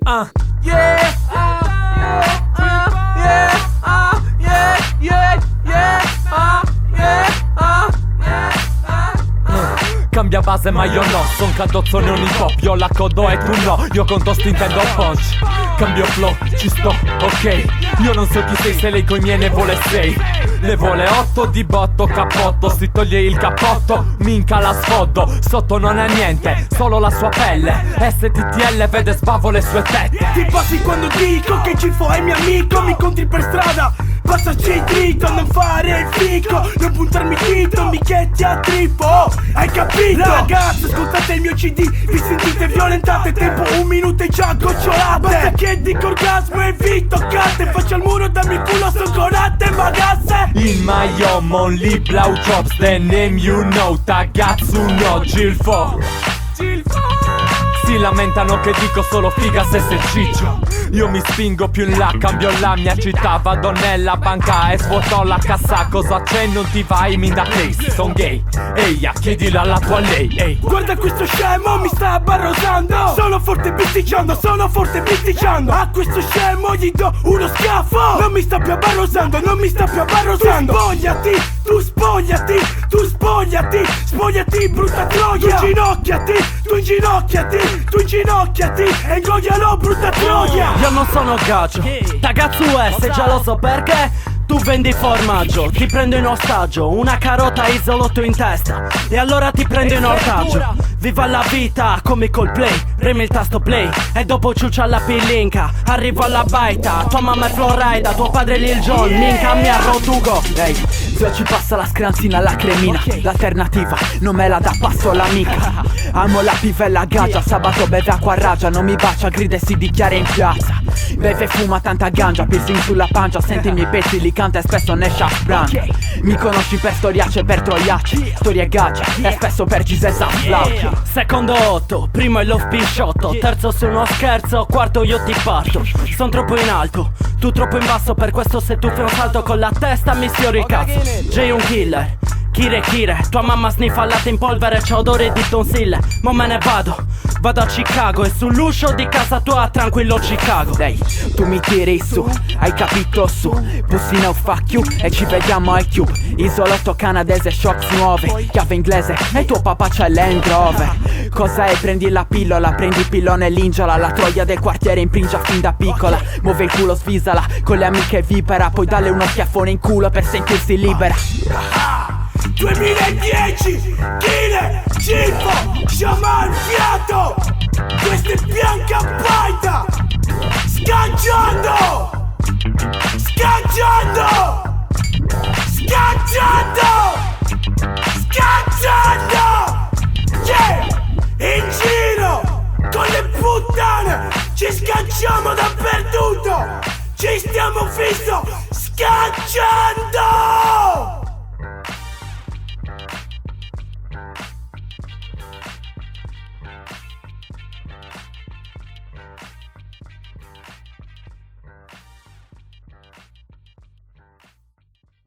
Yeah, yeah, yeah, yeah, yeah, cambia base ma io no, son cadozzone un hip hop, io la codo e tu no, io con tosti intendo punch. Cambio flow, ci sto, ok. Io non so chi sei, se lei coi miei ne vuole 6. Ne vuole 8 di botto, cappotto. Si toglie il cappotto, minca la sfodo. Sotto non è niente, solo la sua pelle. STTL vede sbavo le sue tette. Ti passi quando dico che Cifo è mio amico. Mi incontri per strada, passaci dritto, non fare il fico, non puntarmi dito, mi chetti a trippo. Hai capito? Ragazzi, ascoltate il mio CD, vi sentite violentate. Tempo 1 minuto e già gocciolate. Basta che dico orgasmo e vi toccate. Faccia al muro, dammi il culo, soccorate, magasse. In my home only blowjobs, the name you know. Tagazu no, Gilfo. Si lamentano che dico solo figa se sei ciccio. Io mi spingo più in là, cambio la mia città. Vado nella banca e svuoto la cassa. Cosa c'è? Non ti vai, mi da place. Son gay, eia, chiedila alla tua lei, ehi. Guarda questo scemo, mi sta barrosando. Sono forte bisticciando, sono forte bisticciando. A questo scemo gli do uno schiaffo. Non mi sta più abbarrosando, non mi sta più abbarrosando. Tu spogliati, tu spogliati, tu spogliati. Spogliati, brutta troia. Tu inginocchiati, tu inginocchiati, tu inginocchiati. E ingoialo, brutta troia. Io non sono gaggio, Tagazu sei geloso perché? Tu vendi formaggio, ti prendo in ostaggio, una carota isolotto in testa, e allora ti prendo in ortaggio. Viva la vita come Coldplay, premi il tasto play e dopo ciuccia la pillinca. Arrivo alla baita, tua mamma è Florida, tuo padre Lil Jon, minca mi arrotugo. Ehi, zio ci passa la scranzina, la cremina. L'alternativa non me la dà passo l'amica. Amo la pivella gaggia, sabato beve acqua a raggia. Non mi bacia, grida e si dichiara in piazza. Beve e fuma tanta ganja, piercing sulla pancia. Senti i miei pezzi, li canta e spesso ne sciaffran. Mi conosci per storiacce e per troiacce, storie gaggia e spesso per Gisella Flauchia. Secondo 8, primo è Love Pisciotto, terzo se uno scherzo, quarto io ti parto. Son troppo in alto, tu troppo in basso, per questo se tu fai un salto con la testa mi sfiori il cazzo. Jay un killer, Kire Kire, tua mamma sniffa latte in polvere, c'ha odore di tonsille. Ma me ne vado a Chicago e sull'uscio di casa tua tranquillo Chicago. Dai, tu mi tiri su, hai capito su. Pussy no fuck you e ci vediamo al Cube. Isolotto canadese, shocks nuove, chiave inglese e tuo papà c'è Land Rover. Cosa è? Prendi la pillola, prendi il pillone e lingiola. La troia del quartiere impingia fin da piccola. Muove il culo, svisala, con le amiche vipera. Poi dalle uno schiaffone in culo per sentirsi libera. 2010, Chile, Cifo, Shaman Fiato. Questa è Bianca Baita. Sganciando, sganciando, sganciando, sganciando. Yeah, in giro con le puttane ci sganciamo dappertutto. Ci stiamo fisso sganciando.